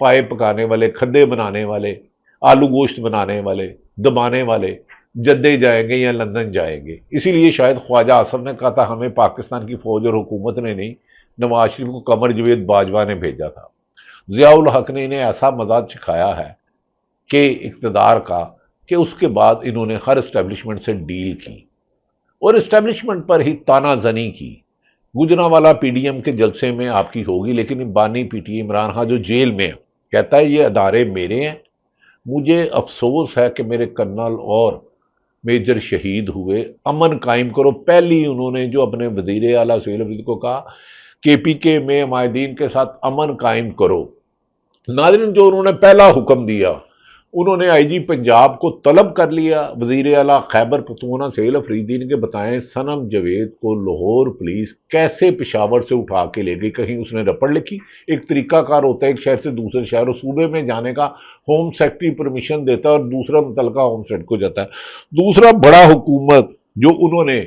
پائے پکانے والے، کھدے بنانے والے، آلو گوشت بنانے والے، دبانے والے جدے جائیں گے یا لندن جائیں گے. اسی لیے شاید خواجہ آصف نے کہا تھا ہمیں پاکستان کی فوج اور حکومت نے نہیں، نواز شریف کو قمر جاوید باجوہ نے بھیجا تھا. ضیاء الحق نے انہیں ایسا مزاج سکھایا ہے کہ اقتدار کا، کہ اس کے بعد انہوں نے ہر اسٹیبلشمنٹ سے ڈیل کی اور اسٹیبلشمنٹ پر ہی تانا زنی کی. گجرانوالہ پی ڈی ایم کے جلسے میں آپ کی ہوگی، لیکن بانی پی ٹی عمران خان جو جیل میں کہتا ہے یہ ادارے میرے ہیں، مجھے افسوس ہے کہ میرے کرنل اور میجر شہید ہوئے، امن قائم کرو. پہلی انہوں نے جو اپنے وزیر اعلیٰ سہیل افریدی کو کہا کہ پی کے میں عمائدین کے ساتھ امن قائم کرو. ناظرین، جو انہوں نے پہلا حکم دیا، انہوں نے آئی جی پنجاب کو طلب کر لیا. وزیر اعلیٰ خیبر پختونخوا سہیل افریدی نے کہ بتائیں صنم جاوید کو لاہور پولیس کیسے پشاور سے اٹھا کے لے گئی؟ کہیں اس نے رپڑ لکھی؟ ایک طریقہ کار ہوتا ہے ایک شہر سے دوسرے شہر اور صوبے میں جانے کا، ہوم سیکرٹری پرمیشن دیتا ہے اور دوسرا متعلقہ ہوم سیکرٹری کو جاتا ہے. دوسرا بڑا حکومت جو انہوں نے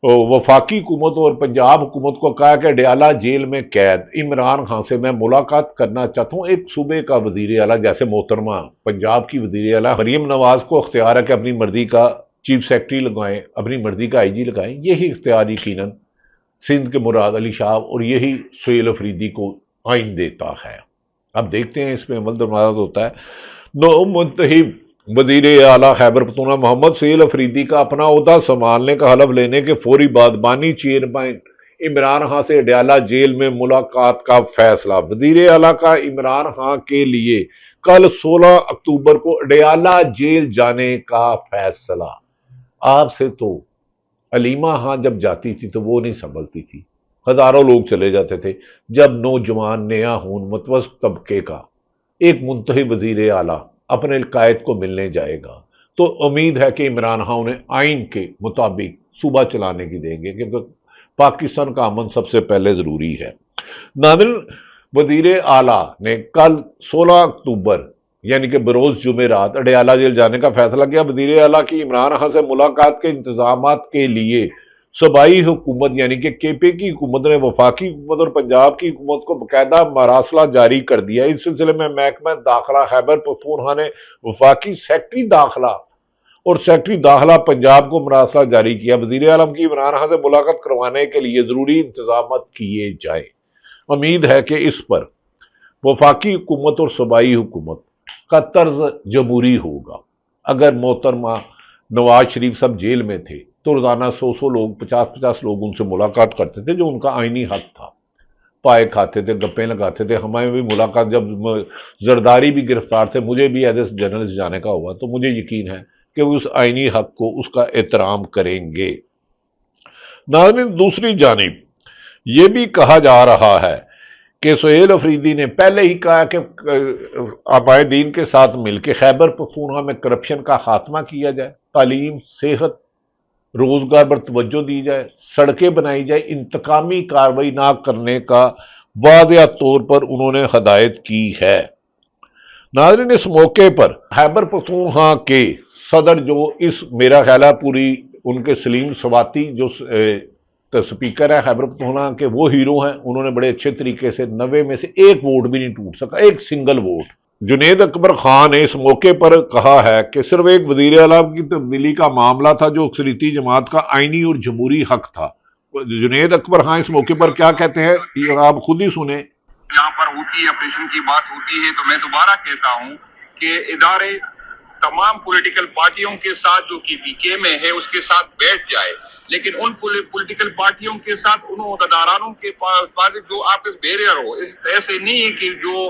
وفاقی حکومت اور پنجاب حکومت کو کہا کہ ڈیالہ جیل میں قید عمران خان سے میں ملاقات کرنا چاہتا ہوں. ایک صوبے کا وزیر اعلیٰ جیسے محترمہ پنجاب کی وزیر اعلیٰ مریم نواز کو اختیار ہے کہ اپنی مرضی کا چیف سیکرٹری لگائیں، اپنی مرضی کا آئی جی لگائیں. یہی اختیار یقیناً سندھ کے مراد علی شاہ اور یہی سہیل افریدی کو آئین دیتا ہے. اب دیکھتے ہیں اس میں عمل درآمد ہوتا ہے. نو منتخب وزیر اعلیٰ خیبر پختونخوا محمد سہیل افریدی کا اپنا عہدہ سنبھالنے کا حلف لینے کے فوری بعد بانی چیئرمین عمران خان سے ڈیالہ جیل میں ملاقات کا فیصلہ. وزیر اعلیٰ کا عمران خان کے لیے کل 16 اکتوبر کو ڈیالہ جیل جانے کا فیصلہ. آپ سے تو علیمہ خان جب جاتی تھی تو وہ نہیں سنبھلتی تھی، ہزاروں لوگ چلے جاتے تھے. جب نوجوان نیا خون متوسط طبقے کا ایک منتخب وزیر اعلیٰ اپنے قائد کو ملنے جائے گا تو امید ہے کہ عمران خان انہیں آئین کے مطابق صوبہ چلانے کی دیں گے، کیونکہ پاکستان کا امن سب سے پہلے ضروری ہے. ناظرین، وزیر اعلیٰ نے کل 16 اکتوبر یعنی کہ بروز جمعرات ڈیالہ جیل جانے کا فیصلہ کیا. وزیر اعلیٰ کی عمران خان سے ملاقات کے انتظامات کے لیے صوبائی حکومت یعنی کہ کے پی کی حکومت نے وفاقی حکومت اور پنجاب کی حکومت کو باقاعدہ مراسلہ جاری کر دیا. اس سلسلے میں محکمہ داخلہ خیبر پختونخوا نے وفاقی سیکرٹری داخلہ اور سیکرٹری داخلہ پنجاب کو مراسلہ جاری کیا. وزیر اعظم کی عمران خان سے ملاقات کروانے کے لیے ضروری انتظامات کیے جائیں. امید ہے کہ اس پر وفاقی حکومت اور صوبائی حکومت کا طرز جمہوری ہوگا. اگر محترمہ نواز شریف صاحب جیل میں تھے تو روزانہ 100 لوگ، 50 لوگ ان سے ملاقات کرتے تھے، جو ان کا آئینی حق تھا. پائے کھاتے تھے، گپیں لگاتے تھے. ہمیں بھی ملاقات، جب زرداری بھی گرفتار تھے، مجھے بھی ایز اے جرنلسٹ جانے کا ہوا تو مجھے یقین ہے کہ وہ اس آئینی حق کو، اس کا احترام کریں گے. ناظرین، دوسری جانب یہ بھی کہا جا رہا ہے کہ سہیل افریدی نے پہلے ہی کہا کہ عمائدین کے ساتھ مل کے خیبر پختونخوا میں کرپشن کا خاتمہ کیا جائے، تعلیم، صحت، روزگار پر توجہ دی جائے، سڑکیں بنائی جائے. انتقامی کارروائی نہ کرنے کا واضح طور پر انہوں نے ہدایت کی ہے. ناظرین، اس موقع پر خیبر پختونخوا کے صدر جو اس میرا خیال ہے پوری ان کے سلیم سواتی جو سپیکر ہے خیبر پختونخوا کے، وہ ہیرو ہیں. انہوں نے بڑے اچھے طریقے سے 90 میں سے ایک ووٹ بھی نہیں ٹوٹ سکا، ایک سنگل ووٹ. جنید اکبر خان نے اس موقع پر کہا ہے کہ صرف ایک وزیر اعلیٰ کی تبدیلی کا معاملہ تھا جو اکثریتی جماعت کا آئینی اور جمہوری حق تھا. جنید اکبر خان اس موقع پر کیا کہتے ہیں یہ آپ خود ہی سنیں. یہاں پر ہوتی ہے، اپریشن کی بات ہوتی ہے تو میں دوبارہ کہتا ہوں کہ ادارے تمام پولیٹیکل پارٹیوں کے ساتھ جو کی پی کے میں ہے اس کے ساتھ بیٹھ جائے، لیکن ان پولیٹیکل پارٹیوں کے ساتھ ان عہدیدارانوں کے پاس جو آپس بیریئر ہو. اس ایسے نہیں ہے کہ جو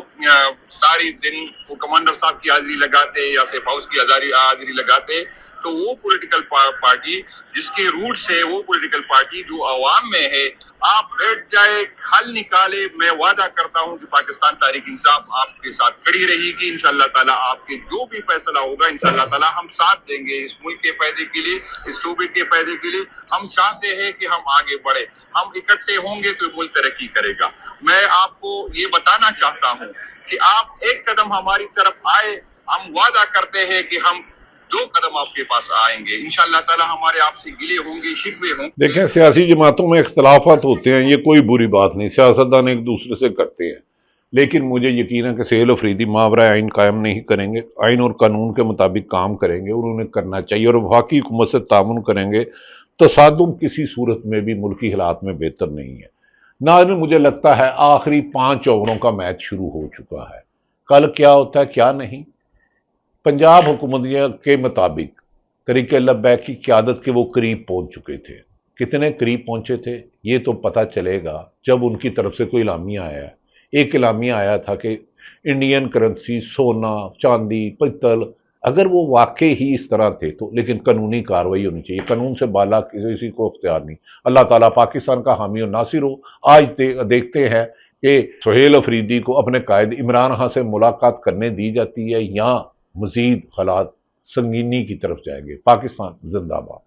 ساری دن وہ کمانڈر صاحب کی حاضری لگاتے یا سیف ہاؤس کی حاضری لگاتے، تو وہ پولیٹیکل پارٹی جس کے روٹس ہے، وہ پولیٹیکل پارٹی جو عوام میں ہے، آپ بیٹھ جائے، حل نکالے. میں وعدہ کرتا ہوں کہ پاکستان تحریک انصاف آپ کے ساتھ کھڑی رہے گی. انشاءاللہ تعالیٰ آپ کے جو بھی فیصلہ ہوگا انشاءاللہ تعالیٰ ہم ساتھ دیں گے. اس ملک کے فائدے کے لیے، اس صوبے کے فائدے کے لیے ہم چاہتے ہیں کہ ہم آگے بڑھے. ہم اکٹھے ہوں گے تو ملک ترقی کرے گا. میں آپ کو یہ بتانا چاہتا ہوں کہ آپ ایک قدم ہماری طرف آئے، ہم وعدہ کرتے ہیں کہ ہم 2 قدم آپ کے پاس آئیں گے. انشاءاللہ تعالیٰ ہمارے آپ سے گلے ہوں گے، شکوے ہوں. دیکھیں، سیاسی جماعتوں میں اختلافات ہوتے ہیں، یہ کوئی بری بات نہیں، سیاستدان ایک دوسرے سے کرتے ہیں. لیکن مجھے یقین ہے کہ سہیل افریدی ماورا آئین قائم نہیں کریں گے، آئین اور قانون کے مطابق کام کریں گے، انہوں نے کرنا چاہیے، اور وفاقی حکومت سے تعاون کریں گے۔ تصادم کسی صورت میں بھی ملکی حالات میں بہتر نہیں ہے۔ ناظرین، مجھے لگتا ہے آخری 5 اووروں کا میچ شروع ہو چکا ہے، کل کیا ہوتا ہے کیا نہیں۔ پنجاب حکومتیہ کے مطابق طریق اللہ بیگ کی قیادت کے وہ قریب پہنچ چکے تھے۔ کتنے قریب پہنچے تھے یہ تو پتہ چلے گا جب ان کی طرف سے کوئی اعلامیہ آیا ہے۔ ایک اعلامیہ آیا تھا کہ انڈین کرنسی، سونا، چاندی، پتل، اگر وہ واقعی ہی اس طرح تھے تو لیکن قانونی کارروائی ہونی چاہیے، قانون سے بالا کسی کو اختیار نہیں۔ اللہ تعالیٰ پاکستان کا حامی و ناصر ہو۔ آج دیکھتے ہیں کہ سہیل افریدی کو اپنے قائد عمران خان سے ملاقات کرنے دی جاتی ہے یا مزید حالات سنگینی کی طرف جائیں گے۔ پاکستان زندہ باد۔